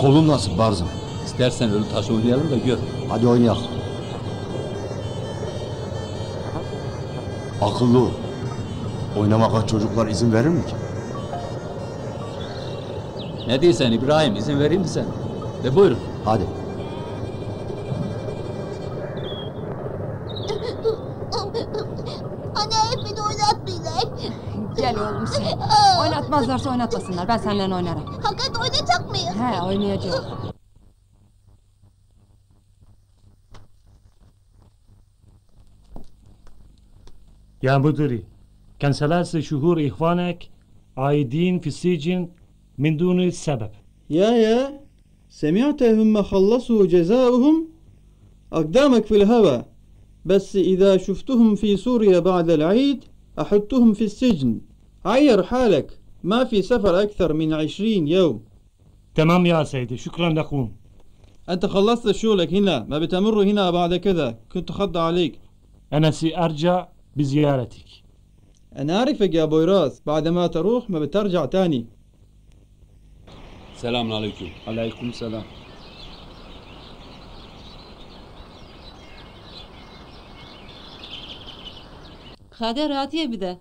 Kolun nasıl Barzım? İstersen ölü taş oynayalım da gör. Hadi oynayalım. Akıllı ol. Oynamaka çocuklar izin verir mi ki? Ne diyorsun İbrahim, izin vereyim mi sen? De buyurun. Hadi. Anne beni oynatmayacak. Gel oğlum sen. Oynatmazlarsa oynatmasınlar. Ben seninle oynarım. Hakikat oynayacak mıyız? He, oynayacağım. يا مديري كان 3 شهور إخوانك عايدين في السجن من دون السبب. يا سمعت هم خلصوا جزاؤهم أقدامك في الهوى بس إذا شفتهم في سوريا بعد العيد أحطهم في السجن عير حالك ما في سفر أكثر من 20 يوم. تمام يا سيدي، شكرا لكم. أنت خلصت شغلك هنا ما بتمر هنا بعد كذا كنت خض عليك. أنا سأرجع بزيارتك. أنا أعرفك يا بويراس بعد ما تروح ما بترجع تاني. Selamünaleyküm. Aleykümselam. Hadi rahat ye bir de.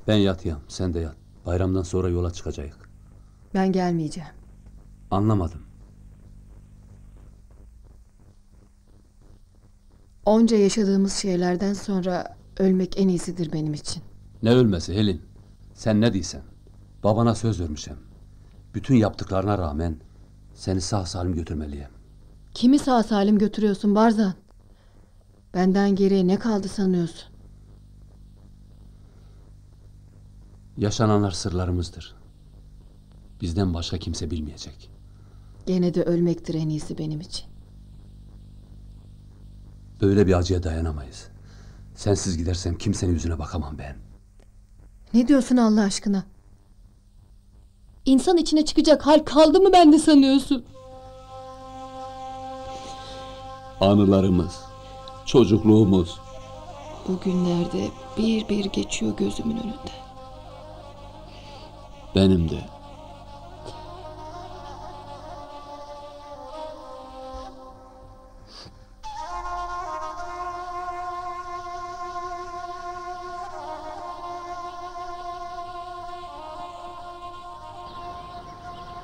Ben yatayım, sen de yat. Bayramdan sonra yola çıkacağız. Ben gelmeyeceğim. Anlamadım. Onca yaşadığımız şeylerden sonra ölmek en iyisidir benim için. Ne ölmesi Helin? Sen ne diysen? Babana söz vermişim. Bütün yaptıklarına rağmen seni sağ salim götürmeliyim. Kimi sağ salim götürüyorsun Barzan? Benden geriye ne kaldı sanıyorsun? Yaşananlar sırlarımızdır. Bizden başka kimse bilmeyecek. Gene de ölmektir en iyisi benim için. Böyle bir acıya dayanamayız. Sensiz gidersem kimsenin yüzüne bakamam ben. Ne diyorsun Allah aşkına? İnsan içine çıkacak hal kaldı mı bende sanıyorsun? Anılarımız, çocukluğumuz. Bu günlerde bir bir geçiyor gözümün önünde. Benim de.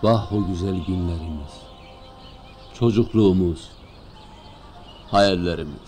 Vah o güzel günlerimiz. Çocukluğumuz. Hayallerimiz.